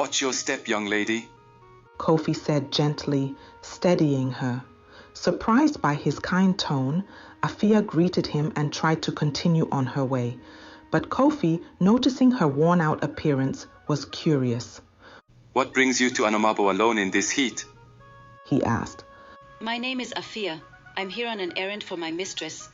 Watch your step, young lady, Kofi said gently, steadying her. Surprised by his kind tone, Efia greeted him and tried to continue on her way. But Kofi, noticing her worn-out appearance, was curious. What brings you to Anomabo alone in this heat? He asked. My name is Apia. I'm here on an errand for my mistress.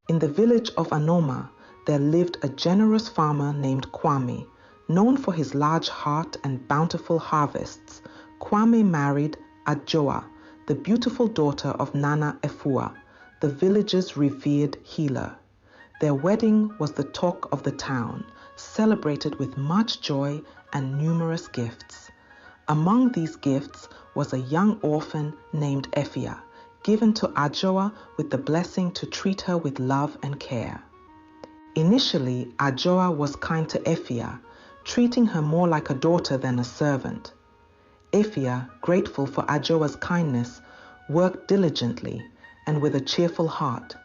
In the village of Anoma, there lived a generous farmer named Kwame. Known for his large heart and bountiful harvests, Kwame married Adua, the beautiful daughter of Nana Efua, the village's revered healer. Their wedding was the talk of the town, celebrated with much joy and numerous gifts. Among these gifts was a young orphan named Efia, given to Adua with the blessing to treat her with love and care. Initially, Adua was kind to Efia, treating her more like a daughter than a servant. Efia, grateful for Adua's kindness, worked diligently and with a cheerful heart.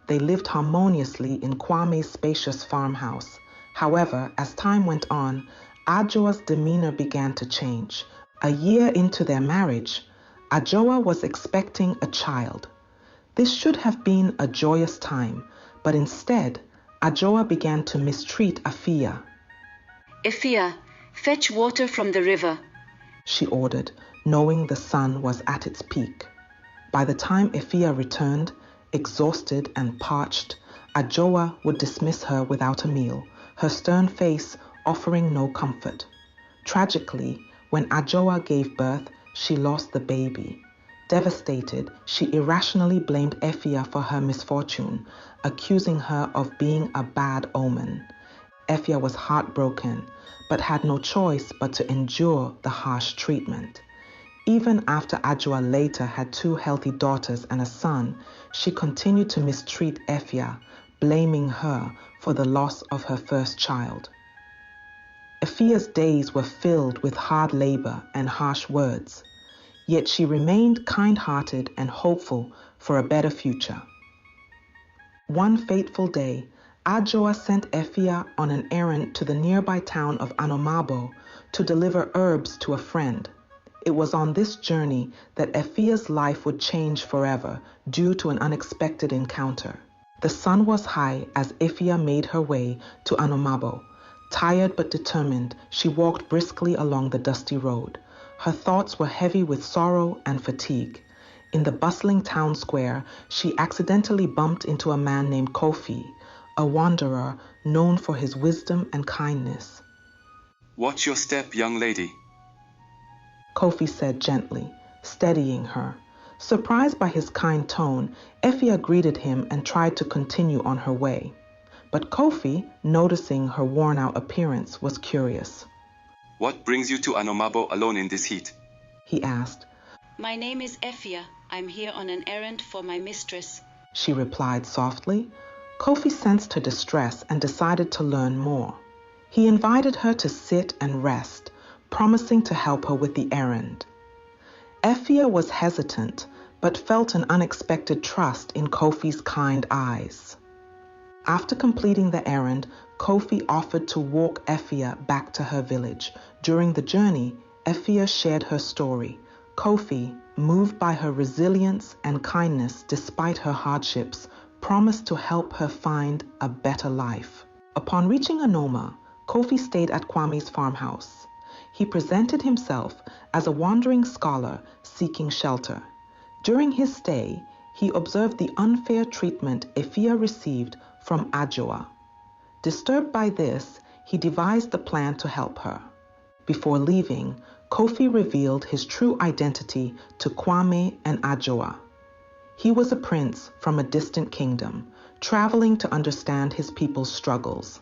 They lived harmoniously in Kwame's spacious farmhouse. However, as time went on, Adua's demeanor began to change. A year into their marriage, Adua was expecting a child. This should have been a joyous time, but instead, Adua began to mistreat Efia. Efia, fetch water from the river, she ordered, knowing the sun was at its peak. By the time Efia returned, exhausted and parched, Adua would dismiss her without a meal, her stern face offering no comfort. Tragically, when Adua gave birth, she lost the baby. Devastated, she irrationally blamed Efia for her misfortune, accusing her of being a bad omen. Efia was heartbroken, but had no choice but to endure the harsh treatment. Even after Adua later had 2 healthy daughters and a son, she continued to mistreat Efia, blaming her for the loss of her first child. Efia's days were filled with hard labor and harsh words, yet she remained kind-hearted and hopeful for a better future. One fateful day, Adua sent Efia on an errand to the nearby town of Anomabo to deliver herbs to a friend. It was on this journey that Efia's life would change forever due to an unexpected encounter. The sun was high as Efia made her way to Anomabo. Tired but determined, she walked briskly along the dusty road. Her thoughts were heavy with sorrow and fatigue. In the bustling town square, she accidentally bumped into a man named Kofi, a wanderer known for his wisdom and kindness. Watch your step, young lady, Kofi said gently, steadying her. Surprised by his kind tone, Efia greeted him and tried to continue on her way. But Kofi, noticing her worn-out appearance, was curious. What brings you to Anomabo alone in this heat? He asked. My name is Efia. I'm here on an errand for my mistress, she replied softly. Kofi sensed her distress and decided to learn more. He invited her to sit and rest, promising to help her with the errand. Efia was hesitant, but felt an unexpected trust in Kofi's kind eyes. After completing the errand, Kofi offered to walk Efia back to her village. During the journey, Efia shared her story. Kofi, moved by her resilience and kindness despite her hardships, promised to help her find a better life. Upon reaching Anoma, Kofi stayed at Kwame's farmhouse. He presented himself as a wandering scholar seeking shelter. During his stay, he observed the unfair treatment Efia received from Adua. Disturbed by this, he devised a plan to help her. Before leaving, Kofi revealed his true identity to Kwame and Adua. He was a prince from a distant kingdom, traveling to understand his people's struggles.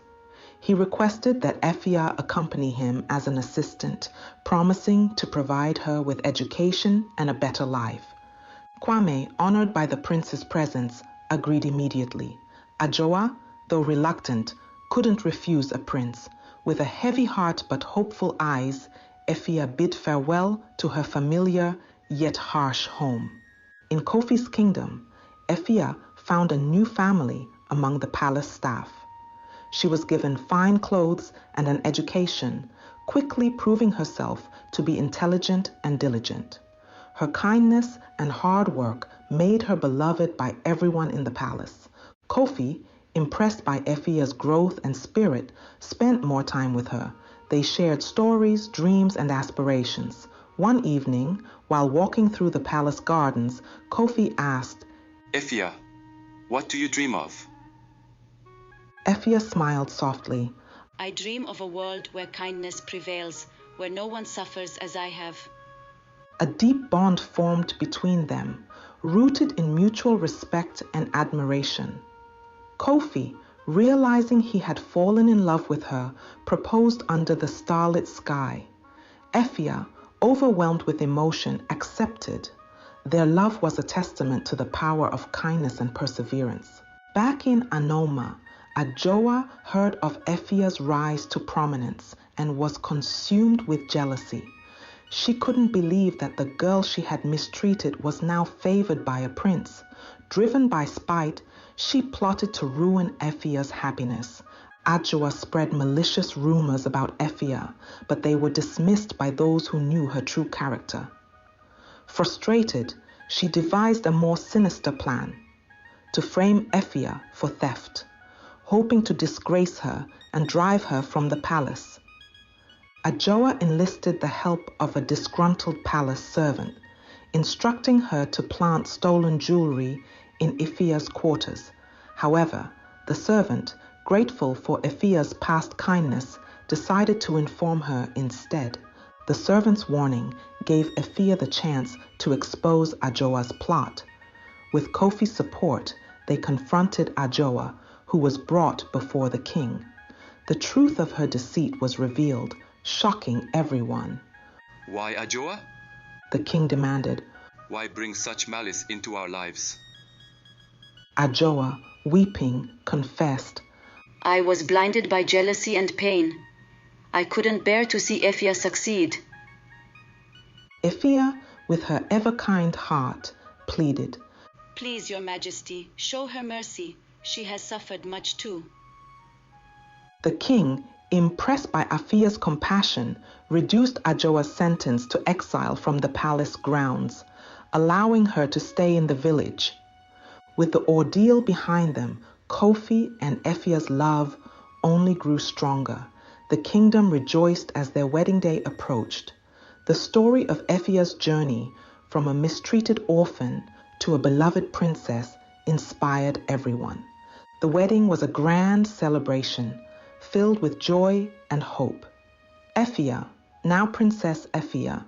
He requested that Efia accompany him as an assistant, promising to provide her with education and a better life. Kwame, honored by the prince's presence, agreed immediately. Adua, though reluctant, couldn't refuse a prince. With a heavy heart but hopeful eyes, Efia bid farewell to her familiar yet harsh home. In Kofi's kingdom, Efia found a new family, among the palace staff. She was given fine clothes and an education, quickly proving herself to be intelligent and diligent. Her kindness and hard work made her beloved by everyone in the palace. Kofi, impressed by Efia's growth and spirit, spent more time with her. They shared stories, dreams, and aspirations. One evening, while walking through the palace gardens, Kofi asked, Efia, what do you dream of? Efia smiled softly. I dream of a world where kindness prevails, where no one suffers as I have. A deep bond formed between them, rooted in mutual respect and admiration. Kofi, realizing he had fallen in love with her, proposed under the starlit sky. Efia, overwhelmed with emotion, accepted. Their love was a testament to the power of kindness and perseverance. Back in Anoma, Adua heard of Efia's rise to prominence and was consumed with jealousy. She couldn't believe that the girl she had mistreated was now favored by a prince. Driven by spite, she plotted to ruin Efia's happiness. Adua spread malicious rumors about Efia, but they were dismissed by those who knew her true character. Frustrated, she devised a more sinister plan: to frame Efia for theft, hoping to disgrace her and drive her from the palace. Adua enlisted the help of a disgruntled palace servant, instructing her to plant stolen jewelry in Efia's quarters. However, the servant, grateful for Efia's past kindness, decided to inform her instead. The servant's warning gave Efia the chance to expose Adua's plot. With Kofi's support, they confronted Adua, who was brought before the king. The truth of her deceit was revealed, shocking everyone. Why, Adua? The king demanded. Why bring such malice into our lives? Adua, weeping, confessed, I was blinded by jealousy and pain. I couldn't bear to see Efia succeed. Efia, with her ever-kind heart, pleaded, Please, your majesty, show her mercy. She has suffered much too. The king, impressed by Afia's compassion, reduced Adua's sentence to exile from the palace grounds, allowing her to stay in the village. With the ordeal behind them, Kofi and Efia's love only grew stronger. The kingdom rejoiced as their wedding day approached. The story of Efia's journey from a mistreated orphan to a beloved princess inspired everyone. The wedding was a grand celebration, filled with joy and hope. Efia, now Princess Efia,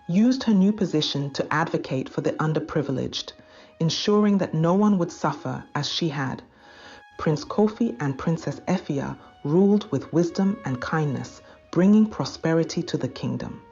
used her new position to advocate for the underprivileged, ensuring that no one would suffer as she had. Prince Kofi and Princess Efia ruled with wisdom and kindness, bringing prosperity to the kingdom.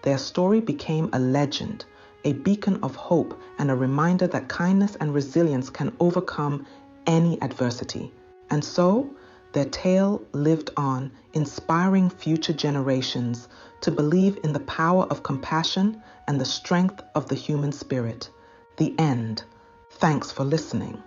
Their story became a legend, a beacon of hope and a reminder that kindness and resilience can overcome any adversity. And so, their tale lived on, inspiring future generations to believe in the power of compassion and the strength of the human spirit. The end. Thanks for listening.